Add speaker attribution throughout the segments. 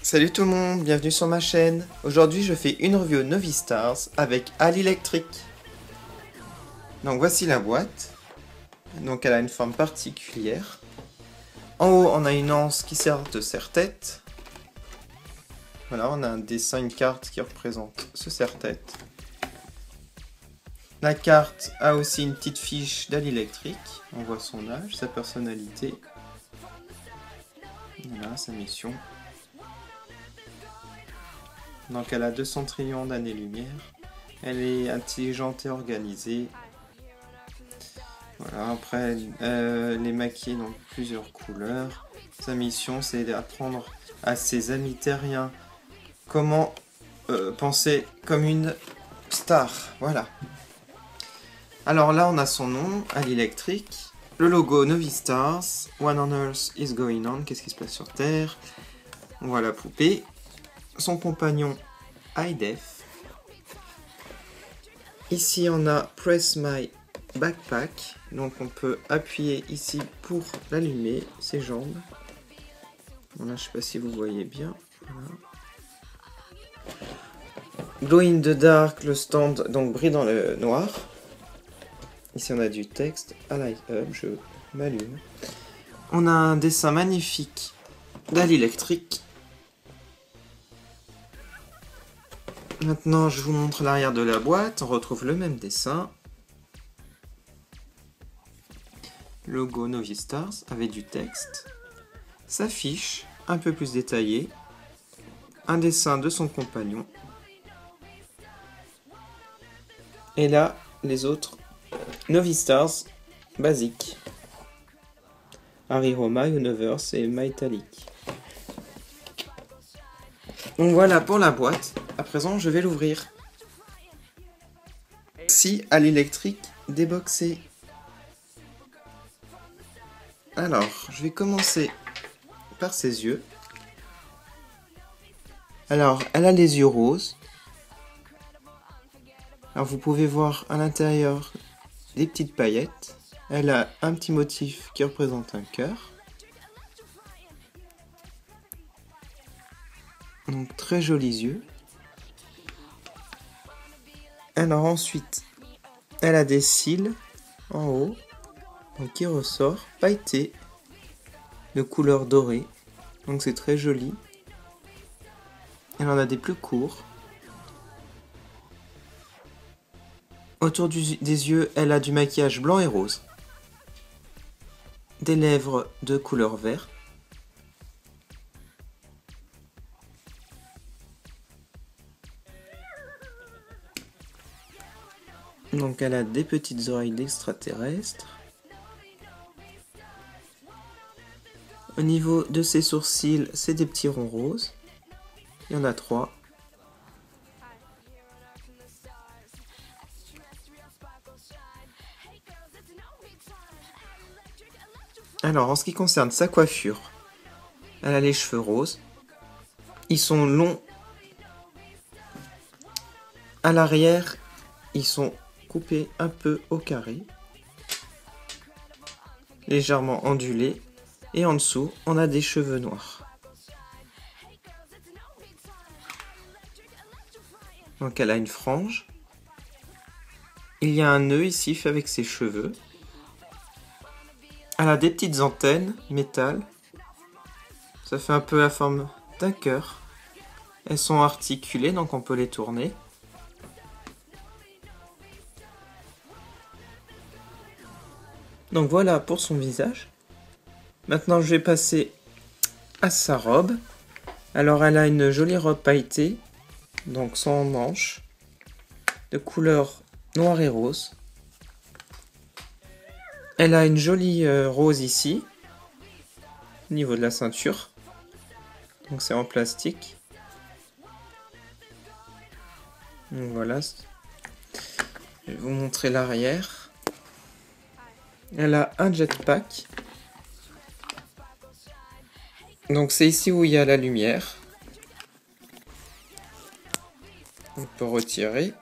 Speaker 1: Salut tout le monde, bienvenue sur ma chaîne. Aujourd'hui je fais une review Novi Stars avec Ali Electric. Donc voici la boîte. Donc elle a une forme particulière. En haut on a une anse qui sert de serre-tête. Voilà, on a un dessin, une carte qui représente ce serre-tête. La carte a aussi une petite fiche d'Ali Electric. On voit son âge, sa personnalité. Voilà, sa mission. Donc elle a 200 trillions d'années-lumière. Elle est intelligente et organisée. Voilà, après elle est maquillée dans plusieurs couleurs. Sa mission c'est d'apprendre à ses amis terriens comment penser comme une star. Voilà. Alors là on a son nom, Ali Electric. Le logo Novi Stars. What on Earth is going on. Qu'est-ce qui se passe sur Terre? On voit la poupée. Son compagnon iDef. Ici on a Press My Backpack, donc on peut appuyer ici pour l'allumer, ses jambes. Voilà, je sais pas si vous voyez bien. Voilà. Glow in the dark, le stand donc brille dans le noir. Ici on a du texte, à light up, je m'allume. On a un dessin magnifique d'Ali Electric. Maintenant, je vous montre l'arrière de la boîte. On retrouve le même dessin. Logo Novi Stars avec du texte. Sa fiche, un peu plus détaillée. Un dessin de son compagnon. Et là, les autres Novi Stars basiques. Ariroma, Universe et Mytalic. Donc voilà pour la boîte. À présent, je vais l'ouvrir. Voici Ali Electric déboxé. Alors, je vais commencer par ses yeux. Alors, elle a les yeux roses. Alors, vous pouvez voir à l'intérieur des petites paillettes. Elle a un petit motif qui représente un cœur. Donc, très jolis yeux. Alors ensuite, elle a des cils en haut, donc qui ressort, pailletés, de couleur dorée, donc c'est très joli. Elle en a des plus courts. Autour des yeux, elle a du maquillage blanc et rose. Des lèvres de couleur verte. Donc elle a des petites oreilles d'extraterrestre. Au niveau de ses sourcils, c'est des petits ronds roses. Il y en a 3. Alors en ce qui concerne sa coiffure, elle a les cheveux roses. Ils sont longs à l'arrière, ils sont coupés un peu au carré, légèrement ondulés, et en dessous on a des cheveux noirs. Donc elle a une frange, il y a un nœud ici fait avec ses cheveux, elle a des petites antennes métal, ça fait un peu la forme d'un cœur, elles sont articulées donc on peut les tourner. Donc voilà pour son visage. Maintenant je vais passer à sa robe. Alors elle a une jolie robe pailletée, donc sans manches, de couleur noire et rose. Elle a une jolie rose ici, au niveau de la ceinture. Donc c'est en plastique. Donc voilà. Je vais vous montrer l'arrière. Elle a un jetpack. Donc c'est ici où il y a la lumière. On peut retirer.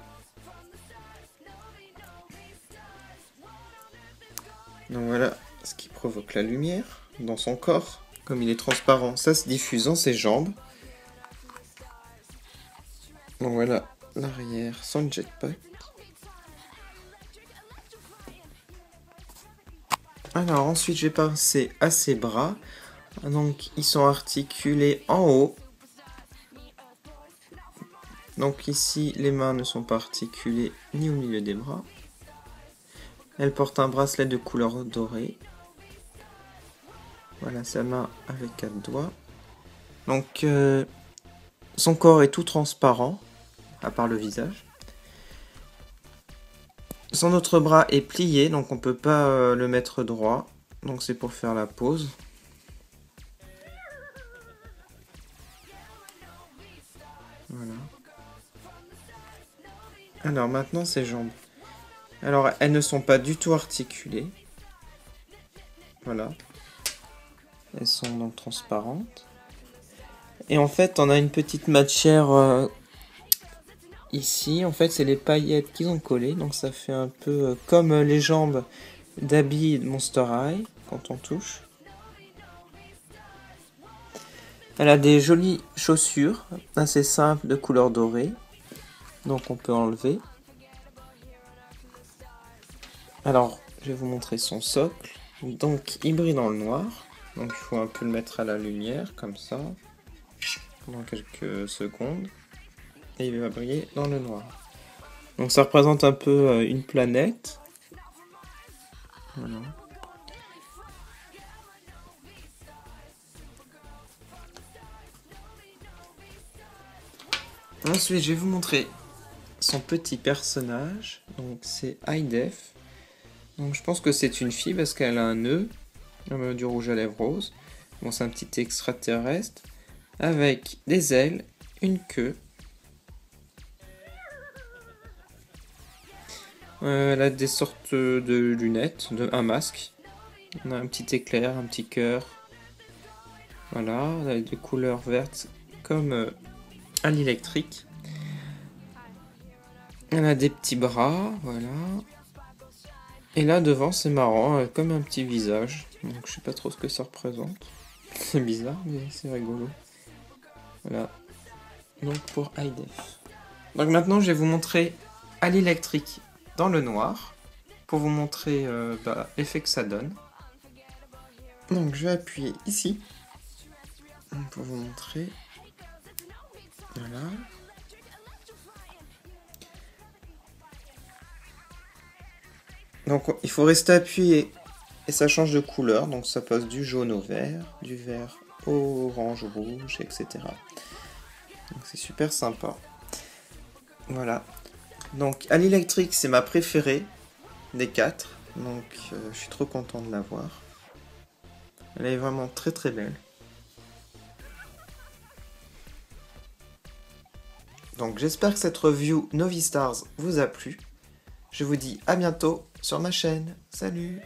Speaker 1: Donc voilà ce qui provoque la lumière dans son corps. Comme il est transparent, ça se diffuse dans ses jambes. Donc voilà l'arrière sans jetpack. Alors ensuite je vais passer à ses bras. Donc ils sont articulés en haut. Donc ici les mains ne sont pas articulées ni au milieu des bras. Elle porte un bracelet de couleur dorée. Voilà sa main avec 4 doigts. Donc son corps est tout transparent, à part le visage. Son autre bras est plié, donc on peut pas le mettre droit. Donc c'est pour faire la pose. Voilà. Alors maintenant ses jambes. Alors elles ne sont pas du tout articulées. Voilà. Elles sont donc transparentes. Et en fait on a une petite matière ici. En fait c'est les paillettes qu'ils ont collées. Donc ça fait un peu comme les jambes d'Abby de Monster High quand on touche. Elle a des jolies chaussures assez simples de couleur dorée. Donc on peut enlever. Alors je vais vous montrer son socle. Donc il brille dans le noir. Donc il faut un peu le mettre à la lumière comme ça. Pendant quelques secondes. Et il va briller dans le noir. Donc ça représente un peu une planète. Voilà. Ensuite je vais vous montrer son petit personnage. Donc c'est Highdef. Donc je pense que c'est une fille parce qu'elle a un nœud. Du rouge à lèvres rose. Bon c'est un petit extraterrestre. Avec des ailes, une queue. Elle a des sortes de lunettes, un masque. On a un petit éclair, un petit cœur. Voilà, elle a des couleurs vertes comme à l'électrique. Elle a des petits bras, voilà. Et là devant c'est marrant, comme un petit visage. Donc je sais pas trop ce que ça représente. C'est bizarre mais c'est rigolo. Voilà. Donc pour Highdef. Donc maintenant je vais vous montrer à l'électrique dans le noir. Pour vous montrer l'effet que ça donne. Donc je vais appuyer ici. Pour vous montrer. Voilà. Donc il faut rester appuyé et ça change de couleur. Donc ça passe du jaune au vert, du vert au orange, au rouge, etc. Donc c'est super sympa. Voilà. Donc à l'électrique c'est ma préférée des 4. Donc je suis trop content de l'avoir. Elle est vraiment très très belle. Donc j'espère que cette review Novistars vous a plu. Je vous dis à bientôt sur ma chaîne. Salut!